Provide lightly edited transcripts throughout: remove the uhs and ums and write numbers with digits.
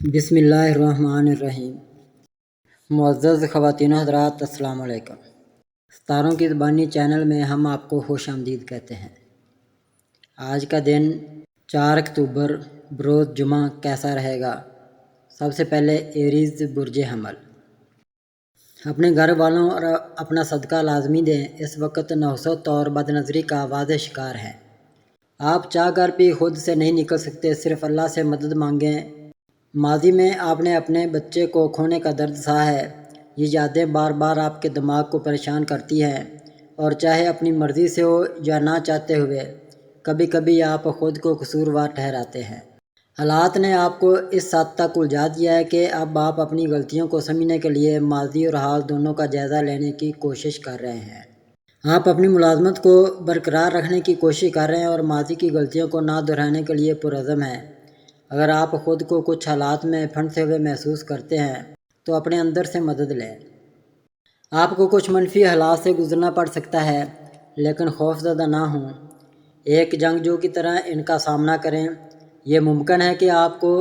بسم اللہ الرحمن الرحیم۔ معزز خواتین و حضرات، السلام علیکم۔ ستاروں کی زبانی چینل میں ہم آپ کو خوش آمدید کہتے ہیں۔ آج کا دن 4 اکتوبر بروز جمعہ کیسا رہے گا؟ سب سے پہلے ایریز برج حمل، اپنے گھر والوں اور اپنا صدقہ لازمی دیں۔ اس وقت نحوست اور بد نظری کا واضح شکار ہیں۔ آپ چاہ کر بھی خود سے نہیں نکل سکتے، صرف اللہ سے مدد مانگیں۔ ماضی میں آپ نے اپنے بچے کو کھونے کا درد سہا ہے۔ یہ یادیں بار بار آپ کے دماغ کو پریشان کرتی ہیں، اور چاہے اپنی مرضی سے ہو یا نہ چاہتے ہوئے، کبھی کبھی آپ خود کو قصوروار ٹھہراتے ہیں۔ حالات نے آپ کو اس حد تک الجھا دیا ہے کہ اب آپ اپنی غلطیوں کو سمجھنے کے لیے ماضی اور حال دونوں کا جائزہ لینے کی کوشش کر رہے ہیں۔ آپ اپنی ملازمت کو برقرار رکھنے کی کوشش کر رہے ہیں اور ماضی کی غلطیوں کو نہ دہرانے کے لیے پرعزم ہیں۔ اگر آپ خود کو کچھ حالات میں پھنسے ہوئے محسوس کرتے ہیں تو اپنے اندر سے مدد لیں۔ آپ کو کچھ منفی حالات سے گزرنا پڑ سکتا ہے، لیکن خوف زدہ نہ ہوں۔ ایک جنگجو کی طرح ان کا سامنا کریں۔ یہ ممکن ہے کہ آپ کو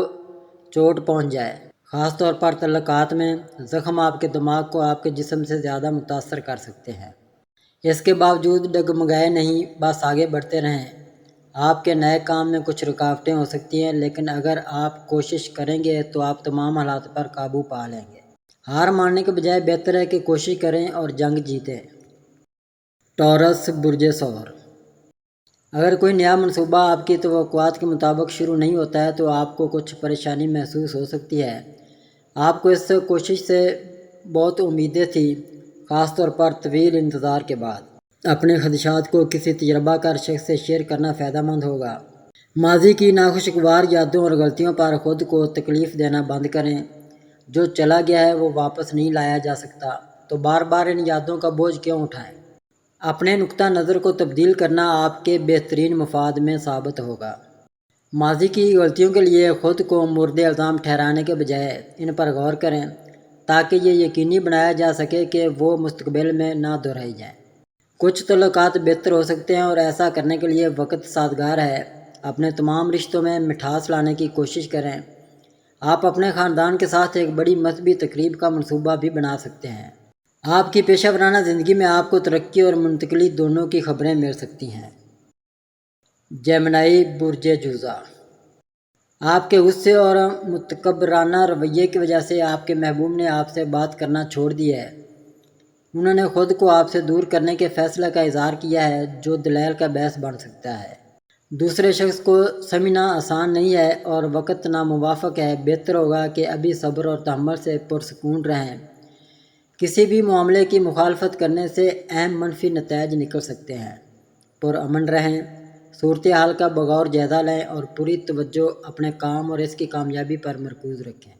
چوٹ پہنچ جائے، خاص طور پر تعلقات میں۔ زخم آپ کے دماغ کو آپ کے جسم سے زیادہ متاثر کر سکتے ہیں۔ اس کے باوجود ڈگمگائے نہیں، بس آگے بڑھتے رہیں۔ آپ کے نئے کام میں کچھ رکاوٹیں ہو سکتی ہیں، لیکن اگر آپ کوشش کریں گے تو آپ تمام حالات پر قابو پا لیں گے۔ ہار ماننے کے بجائے بہتر ہے کہ کوشش کریں اور جنگ جیتیں۔ ٹورس برج ثور، اگر کوئی نیا منصوبہ آپ کی توقعات کے مطابق شروع نہیں ہوتا ہے تو آپ کو کچھ پریشانی محسوس ہو سکتی ہے۔ آپ کو اس کوشش سے بہت امیدیں تھیں، خاص طور پر طویل انتظار کے بعد۔ اپنے خدشات کو کسی تجربہ کار شخص سے شیئر کرنا فائدہ مند ہوگا۔ ماضی کی ناخوشگوار یادوں اور غلطیوں پر خود کو تکلیف دینا بند کریں۔ جو چلا گیا ہے وہ واپس نہیں لایا جا سکتا، تو بار بار ان یادوں کا بوجھ کیوں اٹھائیں؟ اپنے نقطہ نظر کو تبدیل کرنا آپ کے بہترین مفاد میں ثابت ہوگا۔ ماضی کی غلطیوں کے لیے خود کو مورد الزام ٹھہرانے کے بجائے ان پر غور کریں، تاکہ یہ یقینی بنایا جا سکے کہ وہ مستقبل میں نہ دہرائی جائیں۔ کچھ تعلقات بہتر ہو سکتے ہیں اور ایسا کرنے کے لیے وقت سازگار ہے۔ اپنے تمام رشتوں میں مٹھاس لانے کی کوشش کریں۔ آپ اپنے خاندان کے ساتھ ایک بڑی مذہبی تقریب کا منصوبہ بھی بنا سکتے ہیں۔ آپ کی پیشہ ورانہ زندگی میں آپ کو ترقی اور منتقلی دونوں کی خبریں مل سکتی ہیں۔ جیمنائی برج جوزہ، آپ کے غصے اور متکبرانہ رویے کی وجہ سے آپ کے محبوب نے آپ سے بات کرنا چھوڑ دی ہے۔ انہوں نے خود کو آپ سے دور کرنے کے فیصلے کا اظہار کیا ہے، جو دلائل کا باعث بن سکتا ہے۔ دوسرے شخص کو سمجھنا آسان نہیں ہے اور وقت ناموافق ہے۔ بہتر ہوگا کہ ابھی صبر اور تحمل سے پرسکون رہیں۔ کسی بھی معاملے کی مخالفت کرنے سے اہم منفی نتائج نکل سکتے ہیں۔ پرامن رہیں، صورتحال کا بغور جائزہ لیں اور پوری توجہ اپنے کام اور اس کی کامیابی پر مرکوز رکھیں۔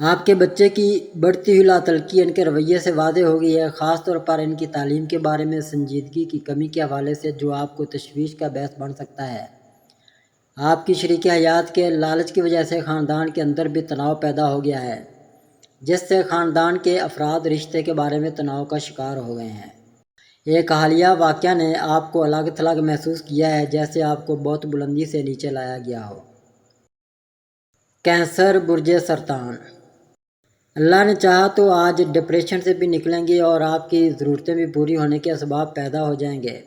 آپ کے بچے کی بڑھتی ہوئی لاتعلقی ان کے رویے سے واضح ہو گئی ہے، خاص طور پر ان کی تعلیم کے بارے میں سنجیدگی کی کمی کے حوالے سے، جو آپ کو تشویش کا باعث بن سکتا ہے۔ آپ کی شریک حیات کے لالچ کی وجہ سے خاندان کے اندر بھی تناؤ پیدا ہو گیا ہے، جس سے خاندان کے افراد رشتے کے بارے میں تناؤ کا شکار ہو گئے ہیں۔ ایک حالیہ واقعہ نے آپ کو الگ تھلگ محسوس کیا ہے، جیسے آپ کو بہت بلندی سے نیچے لایا گیا ہو۔ کینسر برج سرطان، اللہ نے چاہا تو آج ڈپریشن سے بھی نکلیں گے اور آپ کی ضرورتیں بھی پوری ہونے کے اسباب پیدا ہو جائیں گے۔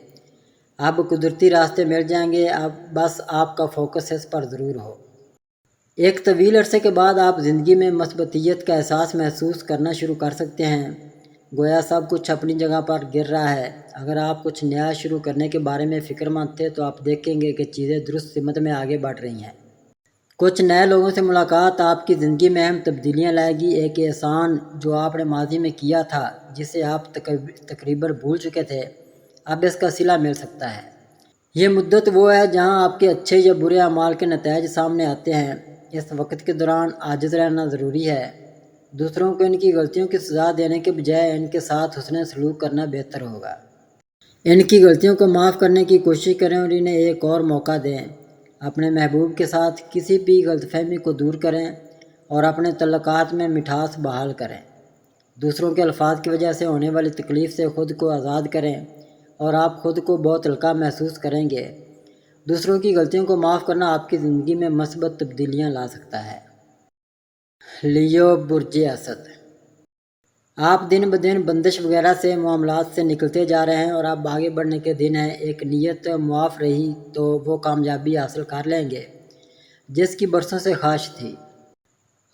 اب قدرتی راستے مل جائیں گے، اب بس آپ کا فوکس اس پر ضرور ہو۔ ایک طویل عرصے کے بعد آپ زندگی میں مثبتیت کا احساس محسوس کرنا شروع کر سکتے ہیں، گویا سب کچھ اپنی جگہ پر گر رہا ہے۔ اگر آپ کچھ نیا شروع کرنے کے بارے میں فکر مند تھے تو آپ دیکھیں گے کہ چیزیں درست سمت میں آگے بڑھ رہی ہیں۔ کچھ نئے لوگوں سے ملاقات آپ کی زندگی میں اہم تبدیلیاں لائے گی۔ ایک احسان جو آپ نے ماضی میں کیا تھا، جسے آپ تقریباً بھول چکے تھے، اب اس کا صلہ مل سکتا ہے۔ یہ مدت وہ ہے جہاں آپ کے اچھے یا برے اعمال کے نتائج سامنے آتے ہیں۔ اس وقت کے دوران عاجز رہنا ضروری ہے۔ دوسروں کو ان کی غلطیوں کی سزا دینے کے بجائے ان کے ساتھ حسن سلوک کرنا بہتر ہوگا۔ ان کی غلطیوں کو معاف کرنے کی کوشش کریں اور انہیں ایک اور موقع دیں۔ اپنے محبوب کے ساتھ کسی بھی غلط فہمی کو دور کریں اور اپنے تعلقات میں مٹھاس بحال کریں۔ دوسروں کے الفاظ کی وجہ سے ہونے والی تکلیف سے خود کو آزاد کریں اور آپ خود کو بہت ہلکا محسوس کریں گے۔ دوسروں کی غلطیوں کو معاف کرنا آپ کی زندگی میں مثبت تبدیلیاں لا سکتا ہے۔ لیو برج اسد، آپ دن بدن بندش وغیرہ سے معاملات سے نکلتے جا رہے ہیں اور آپ آگے بڑھنے کے دن ہیں۔ ایک نیت معاف رہی تو وہ کامیابی حاصل کر لیں گے جس کی برسوں سے خواہش تھی۔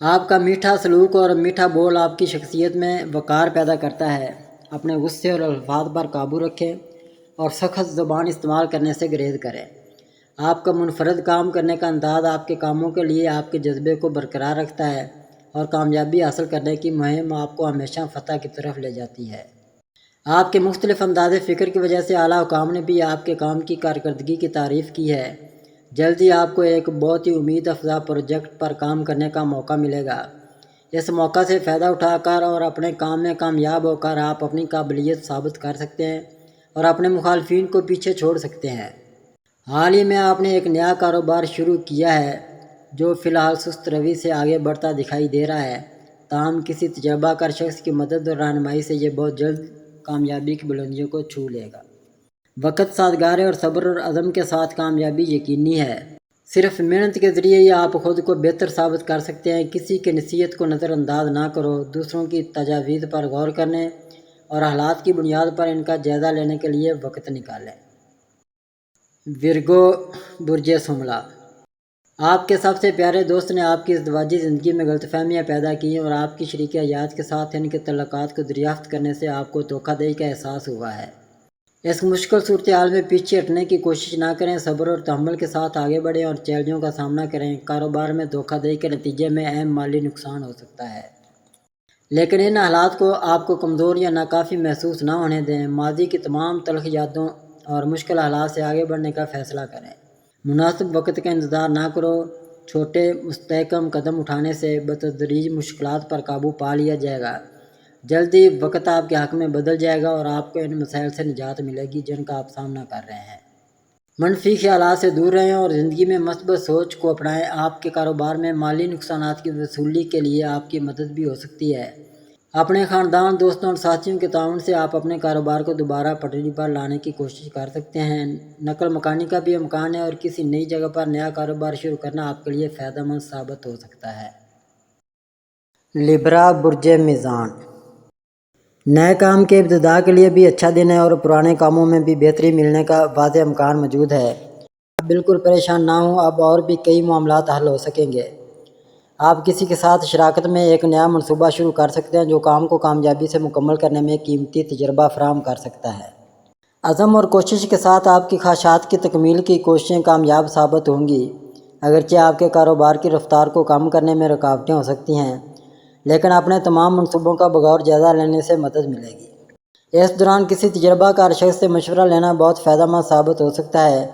آپ کا میٹھا سلوک اور میٹھا بول آپ کی شخصیت میں وقار پیدا کرتا ہے۔ اپنے غصے اور الفاظ پر قابو رکھیں اور سخت زبان استعمال کرنے سے گریز کریں۔ آپ کا منفرد کام کرنے کا انداز آپ کے کاموں کے لیے آپ کے جذبے کو برقرار رکھتا ہے اور کامیابی حاصل کرنے کی مہم آپ کو ہمیشہ فتح کی طرف لے جاتی ہے۔ آپ کے مختلف انداز فکر کی وجہ سے اعلیٰ حکام نے بھی آپ کے کام کی کارکردگی کی تعریف کی ہے۔ جلد ہی آپ کو ایک بہت ہی امید افزا پروجیکٹ پر کام کرنے کا موقع ملے گا۔ اس موقع سے فائدہ اٹھا کر اور اپنے کام میں کامیاب ہو کر آپ اپنی قابلیت ثابت کر سکتے ہیں اور اپنے مخالفین کو پیچھے چھوڑ سکتے ہیں۔ حال ہی میں آپ نے ایک نیا کاروبار شروع کیا ہے جو فی الحال سست روی سے آگے بڑھتا دکھائی دے رہا ہے، تاہم کسی تجربہ کار شخص کی مدد اور رہنمائی سے یہ بہت جلد کامیابی کی بلندیوں کو چھو لے گا۔ وقت سازگار ہے اور صبر اور عزم کے ساتھ کامیابی یقینی ہے۔ صرف محنت کے ذریعے ہی آپ خود کو بہتر ثابت کر سکتے ہیں۔ کسی کی نصیحت کو نظر انداز نہ کرو، دوسروں کی تجاویز پر غور کرنے اور حالات کی بنیاد پر ان کا جائزہ لینے کے لیے وقت نکالیں۔ ورگو برج شملہ، آپ کے سب سے پیارے دوست نے آپ کی ازدواجی زندگی میں غلط فہمیاں پیدا کی اور آپ کی شریک حیات کے ساتھ ان کے تعلقات کو دریافت کرنے سے آپ کو دھوکہ دہی کا احساس ہوا ہے۔ اس مشکل صورتحال میں پیچھے ہٹنے کی کوشش نہ کریں، صبر اور تحمل کے ساتھ آگے بڑھیں اور چیلنجوں کا سامنا کریں۔ کاروبار میں دھوکہ دہی کے نتیجے میں اہم مالی نقصان ہو سکتا ہے، لیکن ان حالات کو آپ کو کمزور یا ناکافی محسوس نہ ہونے دیں۔ ماضی کی تمام تلخ یادوں اور مشکل حالات سے آگے بڑھنے کا فیصلہ کریں۔ مناسب وقت کا انتظار نہ کرو، چھوٹے مستحکم قدم اٹھانے سے بتدریج مشکلات پر قابو پا لیا جائے گا۔ جلدی وقت آپ کے حق میں بدل جائے گا اور آپ کو ان مسائل سے نجات ملے گی جن کا آپ سامنا کر رہے ہیں۔ منفی خیالات سے دور رہیں اور زندگی میں مثبت سوچ کو اپنائیں۔ آپ کے کاروبار میں مالی نقصانات کی وصولی کے لیے آپ کی مدد بھی ہو سکتی ہے۔ اپنے خاندان، دوستوں اور ساتھیوں کے تعاون سے آپ اپنے کاروبار کو دوبارہ پٹری پر لانے کی کوشش کر سکتے ہیں۔ نقل مکانی کا بھی امکان ہے اور کسی نئی جگہ پر نیا کاروبار شروع کرنا آپ کے لیے فائدہ مند ثابت ہو سکتا ہے۔ لیبرا برج میزان، نئے کام کے ابتدا کے لیے بھی اچھا دن ہے اور پرانے کاموں میں بھی بہتری ملنے کا واضح امکان موجود ہے۔ آپ بالکل پریشان نہ ہوں، اب اور بھی کئی معاملات حل ہو سکیں گے۔ آپ کسی کے ساتھ شراکت میں ایک نیا منصوبہ شروع کر سکتے ہیں جو کام کو کامیابی سے مکمل کرنے میں قیمتی تجربہ فراہم کر سکتا ہے۔ عزم اور کوشش کے ساتھ آپ کی خواہشات کی تکمیل کی کوششیں کامیاب ثابت ہوں گی۔ اگرچہ آپ کے کاروبار کی رفتار کو کم کرنے میں رکاوٹیں ہو سکتی ہیں، لیکن اپنے تمام منصوبوں کا بغور جائزہ لینے سے مدد ملے گی۔ اس دوران کسی تجربہ کار شخص سے مشورہ لینا بہت فائدہ مند ثابت ہو سکتا ہے۔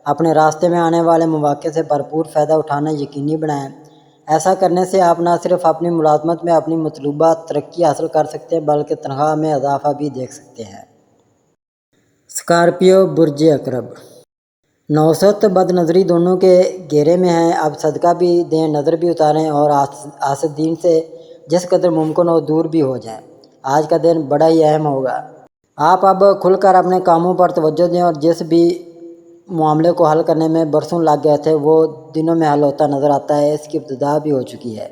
اپنے راستے میں آنے والے مواقع سے بھرپور فائدہ اٹھانا یقینی بنائیں۔ ایسا کرنے سے آپ نہ صرف اپنی ملازمت میں اپنی مطلوبہ ترقی حاصل کر سکتے ہیں بلکہ تنخواہ میں اضافہ بھی دیکھ سکتے ہیں۔ اسکارپیو برج عقرب، نوست بد نظری دونوں کے گھیرے میں ہیں۔ اب صدقہ بھی دیں، نظر بھی اتاریں اور حاسدین سے جس قدر ممکن ہو دور بھی ہو جائیں۔ آج کا دن بڑا ہی اہم ہوگا۔ آپ اب کھل کر اپنے کاموں پر توجہ دیں اور جس بھی معاملے کو حل کرنے میں برسوں لگ گئے تھے وہ دنوں میں حل ہوتا نظر آتا ہے۔ اس کی ابتدا بھی ہو چکی ہے۔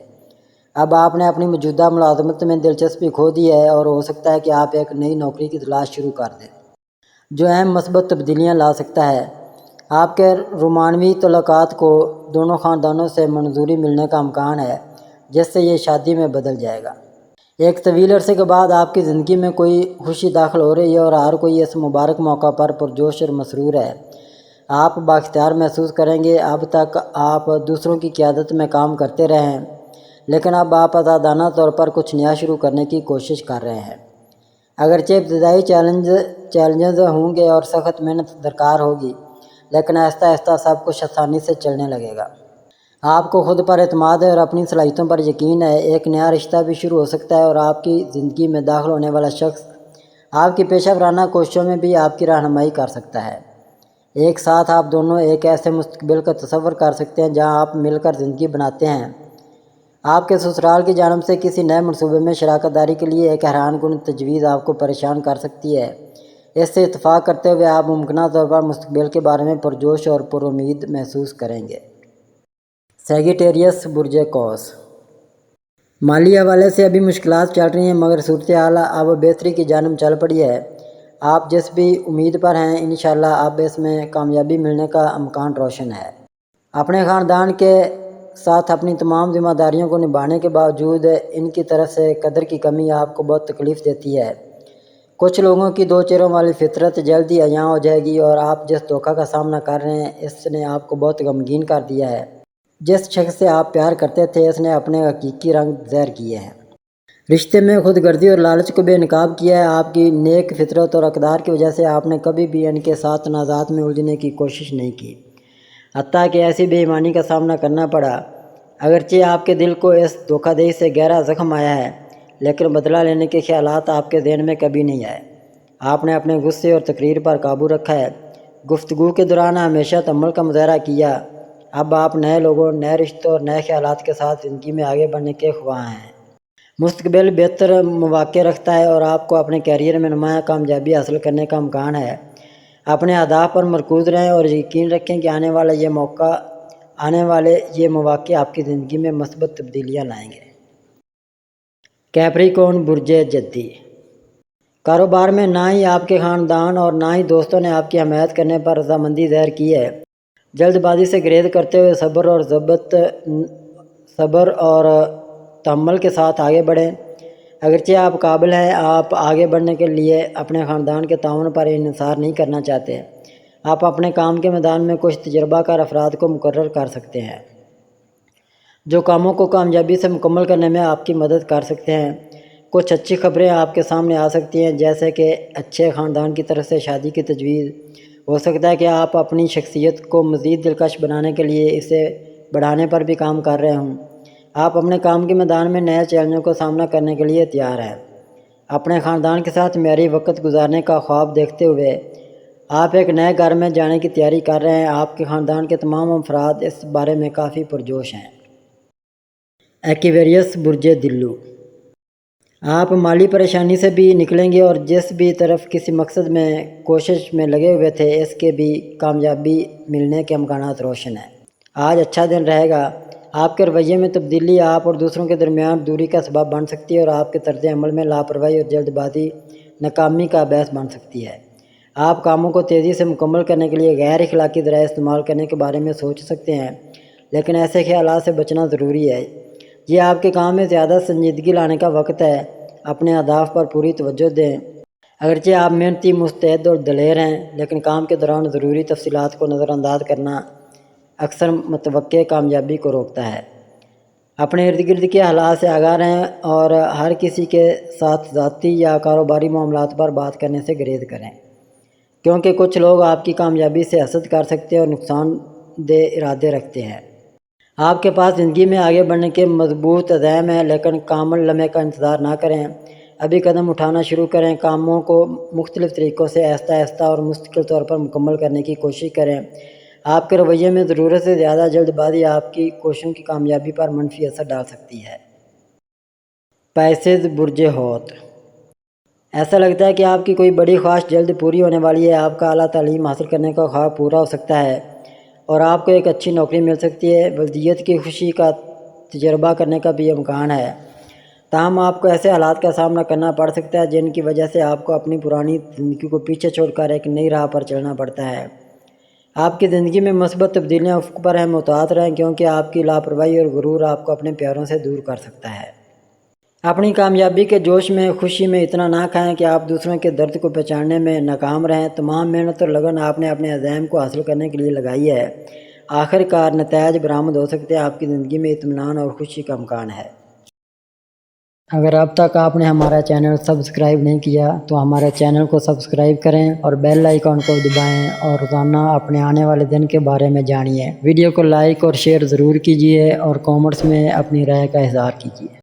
اب آپ نے اپنی موجودہ ملازمت میں دلچسپی کھو دی ہے اور ہو سکتا ہے کہ آپ ایک نئی نوکری کی تلاش شروع کر دیں جو اہم مثبت تبدیلیاں لا سکتا ہے۔ آپ کے رومانوی تعلقات کو دونوں خاندانوں سے منظوری ملنے کا امکان ہے جس سے یہ شادی میں بدل جائے گا۔ ایک طویل عرصے کے بعد آپ کی زندگی میں کوئی خوشی داخل ہو رہی ہے اور ہر کوئی اس مبارک موقع پر پرجوش اور مسرور ہے۔ آپ بااختیار محسوس کریں گے۔ اب تک آپ دوسروں کی قیادت میں کام کرتے رہے ہیں، لیکن اب آپ آزادانہ طور پر کچھ نیا شروع کرنے کی کوشش کر رہے ہیں۔ اگرچہ ابتدائی چیلنجز ہوں گے اور سخت محنت درکار ہوگی، لیکن آہستہ آہستہ سب کچھ آسانی سے چلنے لگے گا۔ آپ کو خود پر اعتماد ہے اور اپنی صلاحیتوں پر یقین ہے۔ ایک نیا رشتہ بھی شروع ہو سکتا ہے اور آپ کی زندگی میں داخل ہونے والا شخص آپ کی پیشہ ورانہ کوششوں میں بھی آپ کی رہنمائی کر سکتا ہے۔ ایک ساتھ آپ دونوں ایک ایسے مستقبل کا تصور کر سکتے ہیں جہاں آپ مل کر زندگی بناتے ہیں۔ آپ کے سسرال کی جانب سے کسی نئے منصوبے میں شراکت داری کے لیے ایک حیران کن تجویز آپ کو پریشان کر سکتی ہے۔ اس سے اتفاق کرتے ہوئے آپ ممکنہ طور پر مستقبل کے بارے میں پرجوش اور پر امید محسوس کریں گے۔ سیگیٹیریس برج قوس، مالی حوالے سے ابھی مشکلات چل رہی ہیں، مگر صورتحال اب بہتری کی جانب چل پڑی ہے۔ آپ جس بھی امید پر ہیں انشاءاللہ اب اس میں کامیابی ملنے کا امکان روشن ہے۔ اپنے خاندان کے ساتھ اپنی تمام ذمہ داریوں کو نبھانے کے باوجود ان کی طرف سے قدر کی کمی آپ کو بہت تکلیف دیتی ہے۔ کچھ لوگوں کی دو چہروں والی فطرت جلدی عیاں ہو جائے گی اور آپ جس دھوکہ کا سامنا کر رہے ہیں اس نے آپ کو بہت غمگین کر دیا ہے۔ جس شخص سے آپ پیار کرتے تھے اس نے اپنے حقیقی رنگ ظاہر کیے ہیں۔ رشتے میں خود گردی اور لالچ کو بے نقاب کیا ہے۔ آپ کی نیک فطرت اور اقدار کی وجہ سے آپ نے کبھی بھی ان کے ساتھ تنازعات میں الجھنے کی کوشش نہیں کی، حتیٰ کہ ایسی بے ایمانی کا سامنا کرنا پڑا۔ اگرچہ آپ کے دل کو اس دھوکہ دہی سے گہرا زخم آیا ہے، لیکن بدلہ لینے کے خیالات آپ کے ذہن میں کبھی نہیں آئے۔ آپ نے اپنے غصے اور تقریر پر قابو رکھا ہے، گفتگو کے دوران ہمیشہ تحمل کا مظاہرہ کیا۔ اب آپ نئے لوگوں، نئے رشتوں اور نئے خیالات کے ساتھ زندگی میں آگے بڑھنے کے خواہاں ہیں۔ مستقبل بہتر مواقع رکھتا ہے اور آپ کو اپنے کیریئر میں نمایاں کامیابی حاصل کرنے کا امکان ہے۔ اپنے اہداف پر مرکوز رہیں اور یقین رکھیں کہ آنے والے یہ مواقع آپ کی زندگی میں مثبت تبدیلیاں لائیں گے۔ کیپریکون برج جدی، کاروبار میں نہ ہی آپ کے خاندان اور نہ ہی دوستوں نے آپ کی حمایت کرنے پر رضامندی ظاہر کی ہے۔ جلد بازی سے گریز کرتے ہوئے صبر اور تحمل کے ساتھ آگے بڑھیں۔ اگرچہ آپ قابل ہیں، آپ آگے بڑھنے کے لیے اپنے خاندان کے تعاون پر انحصار نہیں کرنا چاہتے۔ آپ اپنے کام کے میدان میں کچھ تجربہ کار افراد کو مقرر کر سکتے ہیں جو کاموں کو کامیابی سے مکمل کرنے میں آپ کی مدد کر سکتے ہیں۔ کچھ اچھی خبریں آپ کے سامنے آ سکتی ہیں، جیسے کہ اچھے خاندان کی طرف سے شادی کی تجویز۔ ہو سکتا ہے کہ آپ اپنی شخصیت کو مزید دلکش بنانے کے لیے اسے بڑھانے پر بھی کام کر رہے ہوں۔ آپ اپنے کام کے میدان میں نئے چیلنجوں کا سامنا کرنے کے لیے تیار ہیں۔ اپنے خاندان کے ساتھ معیاری وقت گزارنے کا خواب دیکھتے ہوئے آپ ایک نئے گھر میں جانے کی تیاری کر رہے ہیں۔ آپ کے خاندان کے تمام افراد اس بارے میں کافی پرجوش ہیں۔ ایکویریس برج دلو، آپ مالی پریشانی سے بھی نکلیں گے اور جس بھی طرف کسی مقصد میں کوشش میں لگے ہوئے تھے اس کے بھی کامیابی ملنے کے امکانات روشن ہیں۔ آج اچھا دن رہے گا۔ آپ کے رویے میں تبدیلی آپ اور دوسروں کے درمیان دوری کا سبب بن سکتی ہے اور آپ کے طرز عمل میں لاپرواہی اور جلد بازی ناکامی کا باعث بن سکتی ہے۔ آپ کاموں کو تیزی سے مکمل کرنے کے لیے غیر اخلاقی ذرائع استعمال کرنے کے بارے میں سوچ سکتے ہیں، لیکن ایسے خیالات سے بچنا ضروری ہے۔ یہ آپ کے کام میں زیادہ سنجیدگی لانے کا وقت ہے۔ اپنے اہداف پر پوری توجہ دیں۔ اگرچہ آپ محنتی، مستعد اور دلیر ہیں، لیکن کام کے دوران ضروری تفصیلات کو نظر انداز کرنا اکثر متوقع کامیابی کو روکتا ہے۔ اپنے ارد گرد کے حالات سے آگاہ رہیں اور ہر کسی کے ساتھ ذاتی یا کاروباری معاملات پر بات کرنے سے گریز کریں، کیونکہ کچھ لوگ آپ کی کامیابی سے حسد کر سکتے ہیں اور نقصان دہ ارادے رکھتے ہیں۔ آپ کے پاس زندگی میں آگے بڑھنے کے مضبوط عزائم ہیں، لیکن کامل لمحے کا انتظار نہ کریں۔ ابھی قدم اٹھانا شروع کریں۔ کاموں کو مختلف طریقوں سے آہستہ آہستہ اور مستقل طور پر مکمل کرنے کی کوشش کریں۔ آپ کے رویے میں ضرورت سے زیادہ جلد بازی آپ کی کوششوں کی کامیابی پر منفی اثر ڈال سکتی ہے۔ پائسیز برج حوت، ایسا لگتا ہے کہ آپ کی کوئی بڑی خواہش جلد پوری ہونے والی ہے۔ آپ کا اعلیٰ تعلیم حاصل کرنے کا خواب پورا ہو سکتا ہے اور آپ کو ایک اچھی نوکری مل سکتی ہے۔ والدیت کی خوشی کا تجربہ کرنے کا بھی امکان ہے، تاہم آپ کو ایسے حالات کا سامنا کرنا پڑ سکتا ہے جن کی وجہ سے آپ کو اپنی پرانی زندگی کو پیچھے چھوڑ کر ایک نئی راہ پر چلنا پڑتا ہے۔ آپ کی زندگی میں مثبت تبدیلیاں افق پر ہیں، محتاط رہیں کیونکہ آپ کی لاپرواہی اور غرور آپ کو اپنے پیاروں سے دور کر سکتا ہے۔ اپنی کامیابی کے جوش میں خوشی میں اتنا نہ کھائیں کہ آپ دوسروں کے درد کو پہچاننے میں ناکام رہیں۔ تمام محنت اور لگن آپ نے اپنے عزائم کو حاصل کرنے کے لیے لگائی ہے، آخر کار نتائج برآمد ہو سکتے ہیں۔ آپ کی زندگی میں اطمینان اور خوشی کا امکان ہے۔ اگر اب تک آپ نے ہمارا چینل سبسکرائب نہیں کیا تو ہمارے چینل کو سبسکرائب کریں اور بیل آئیکن کو دبائیں اور روزانہ اپنے آنے والے دن کے بارے میں جانیے۔ ویڈیو کو لائک اور شیئر ضرور کیجیے اور کامنٹس میں اپنی رائے کا اظہار کیجیے۔